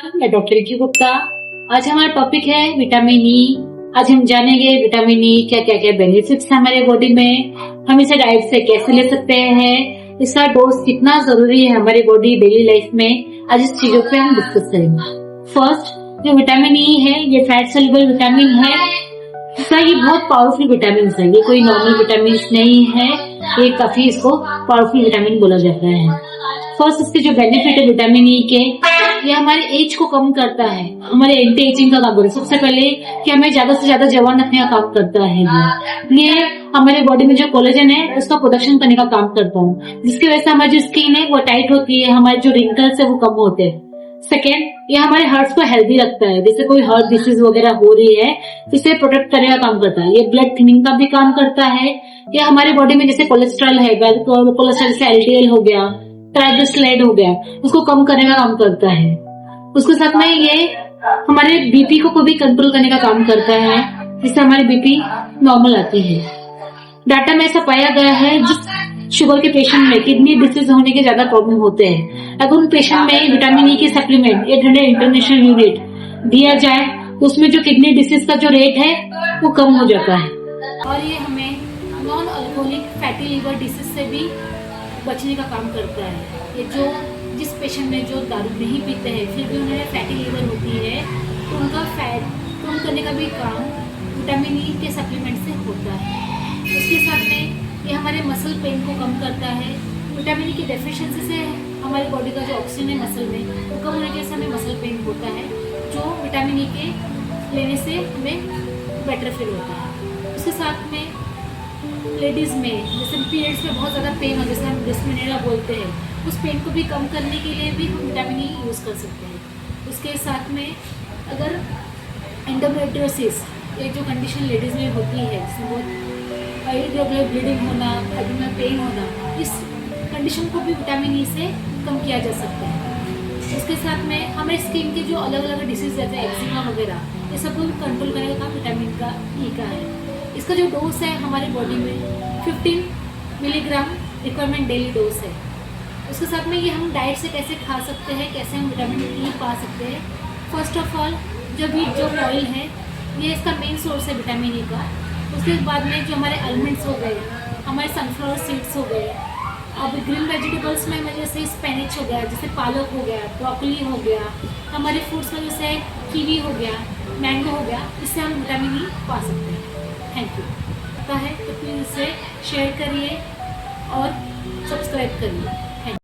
मैं डॉक्टर की गुप्ता। आज हमारा टॉपिक है विटामिन ई। आज हम जानेंगे विटामिन ई क्या क्या क्या बेनिफिट्स है हमारे बॉडी में, हम इसे डाइट से कैसे ले सकते हैं, इसका डोज कितना जरूरी है हमारी बॉडी डेली लाइफ में। आज इस चीजों पे हम डिस्कस करेंगे। फर्स्ट, जो विटामिन ई है ये फैट सोल्यूबल विटामिन है। इसका ये बहुत पावरफुल विटामिन है, ये कोई नॉर्मल विटामिन नहीं है, ये काफी इसको पावरफुल विटामिन बोला जाता है। फर्स्ट, इसके जो बेनिफिट है विटामिन ई के, ये हमारे एज को कम करता है, हमारे एंटी एजिंग का काम करता है। सबसे पहले कि हमें ज्यादा से ज्यादा जवान रखने का काम करता है। ये हमारे बॉडी में जो कोलेजन है उसका प्रोडक्शन करने का काम करता है, जिसकी वजह से हमारी जो स्किन है वो टाइट होती है, हमारे जो रिंकल्स है वो कम होते हैं। सेकेंड, ये हमारे हार्ट को हेल्दी रखता है। जैसे कोई हार्ट डिसीज वगैरह हो रही है तो इसे प्रोटेक्ट करने का काम करता है। ये ब्लड थिनिंग का भी काम करता है। ये हमारे बॉडी में जैसे कोलेस्ट्रॉल है, कोलेस्ट्रॉल से एलडीएल हो गया, ट्राइग्लिसराइड हो गया, उसको कम करने का काम करता है। उसके साथ में ये हमारे बीपी को भी कंट्रोल करने का काम करता है, जिससे हमारी बीपी नॉर्मल आती है। डाटा में ऐसा पाया गया है जिस शुगर के पेशेंट में किडनी डिसीज होने के ज्यादा प्रॉब्लम होते हैं, अगर उन पेशेंट में विटामिन ई की सप्लीमेंट 800 इंटरनेशनल यूनिट दिया जाए तो उसमें जो किडनी डिसीज का जो रेट है वो कम हो जाता है। और ये हमें non alcoholic fatty liver disease से भी बचने का काम करता है। ये जो जिस पेशेंट में जो दारू नहीं पीते हैं फिर भी उन्हें फैटी लिवर होती है तो उनका फैट कम करने का भी काम विटामिन ई के सप्लीमेंट से होता है। उसके साथ में ये हमारे मसल पेन को कम करता है। विटामिन ई की डेफिशिएंसी से हमारी बॉडी का जो ऑक्सीजन है मसल में वो कम होने की वजह से हमें मसल पेन होता है, जो विटामिन ई के लेने से हमें बेटर फील होता है। उसके साथ में लेडीज में जैसे पीरियड्स में बहुत ज़्यादा पेन हो, जैसे हम डिस्मेनोरिया बोलते हैं, उस पेन को भी कम करने के लिए भी हम विटामिन ई यूज़ कर सकते हैं। उसके साथ में अगर एंडोमेट्रियोसिस एक जो कंडीशन लेडीज़ में होती है, जिसमें बहुत इरेगुलर ब्लीडिंग होना, एब्डोमेनल पेन होना, इस कंडीशन को भी विटामिन ई से कम किया जा सकता है। उसके साथ में हमें स्किन के जो अलग अलग डिसीज रहते हैं, एक्जिमा वगैरह, ये सब को कंट्रोल करने का काम विटामिन का ई का है। इसका जो डोज है हमारे बॉडी में 15 मिलीग्राम रिक्वायरमेंट डेली डोज है। उसके साथ में ये हम डाइट से कैसे खा सकते हैं, कैसे हम विटामिन ई पा सकते हैं। फर्स्ट ऑफ ऑल जो ऑयल है ये इसका मेन सोर्स है विटामिन ई का। उसके बाद में जो हमारे आलमंड्स हो गए, हमारे सनफ्लावर सीड्स हो गए, अब ग्रीन वेजिटेबल्स में हमारे जैसे स्पेनिच हो गया, जैसे पालक हो गया, ब्रोकली हो गया, हमारे फ्रूट्स में जैसे कीवी हो गया, मैंगो हो गया, इससे हम विटामिन ई पा सकते हैं। Thank you. पता है तो प्लीज़ इसे शेयर करिए और सब्सक्राइब करिए।